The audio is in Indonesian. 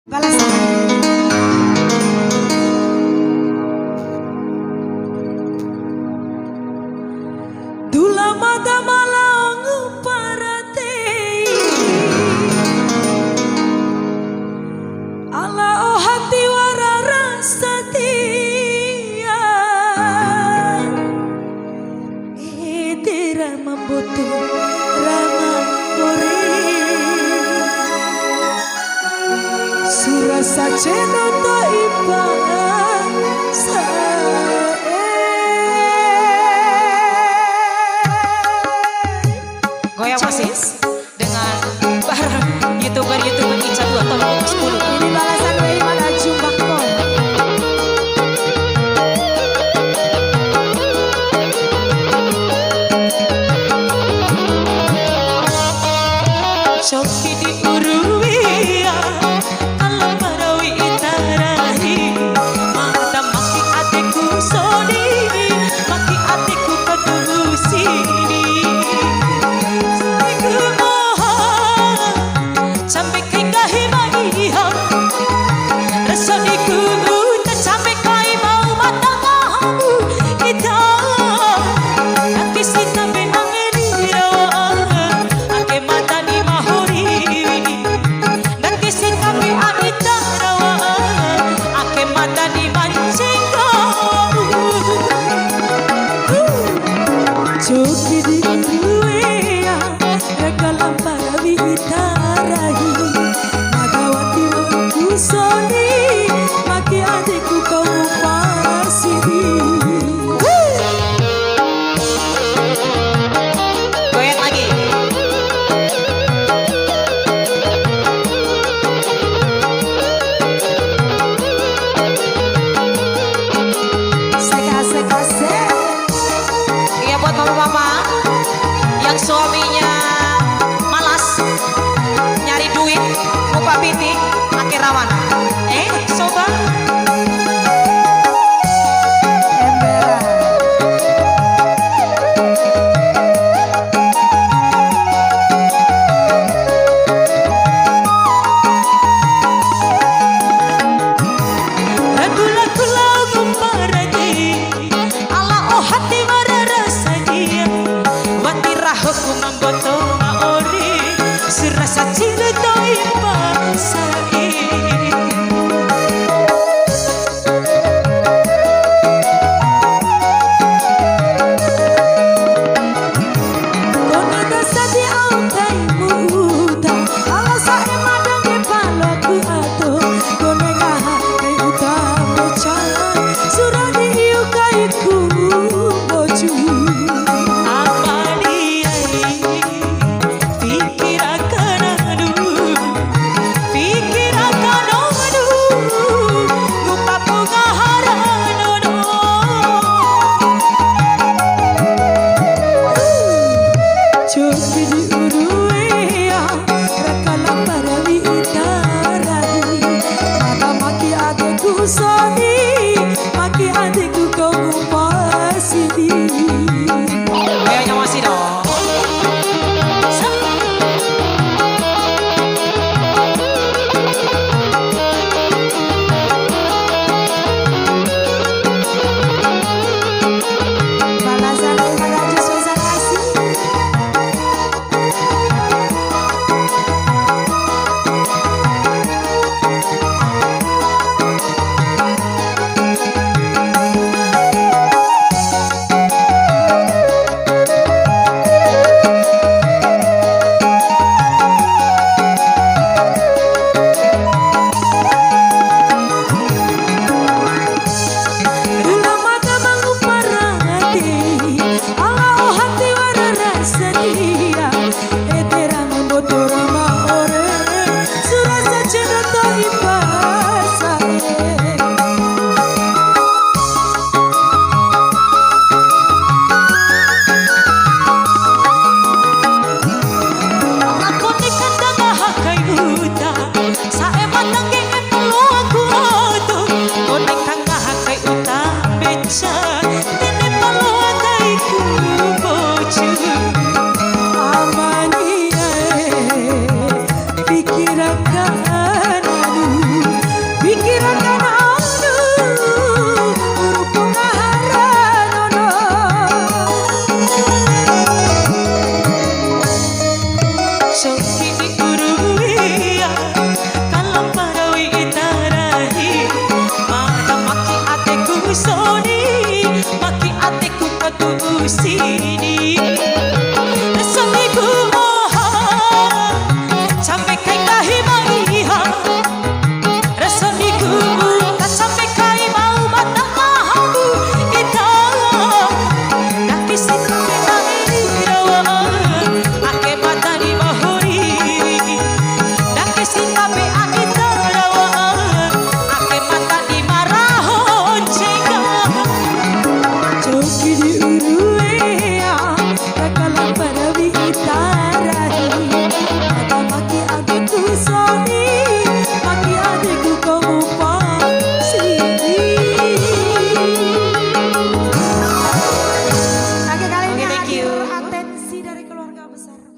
Balasan. Dula mata malang parate ala oh hati warara setia tera membutuh rama kore surasa ceno to iba Goyang Masis dengan bareng youtuber Ica 2 tahun 2010. Ini balasan dari mana Jumbakko. Shoki di uruwi alam marawi itarahi mata maki adekku sodi maki adekku kedulu sini sampai kai kahimaiha rasaniku tak sampai kai mau mata kamu kita nanti sita benang rawa ake mata ni mahori nanti sita be anita rawa ake mata ni mancingko Choki di uruya rekalam parawi itarahi magawati aku soni maki adikku kau pasidi. goyang lagi Seka. iya buat bapak-bapak yang suaminya malas nyari duit lupa pitik akhir rawan coba serasa cinta impasai Kona dasadi autai muda ala sae madange paloku ato kone ngaha kai utama chan surani iu kai ku boju Choki di uruya rekalam parawi itarahi mata maki adekku soni maki adekku kau pasidi. goyangnya masih dong Balasan dari mana Juswesan kasih. keluarga besar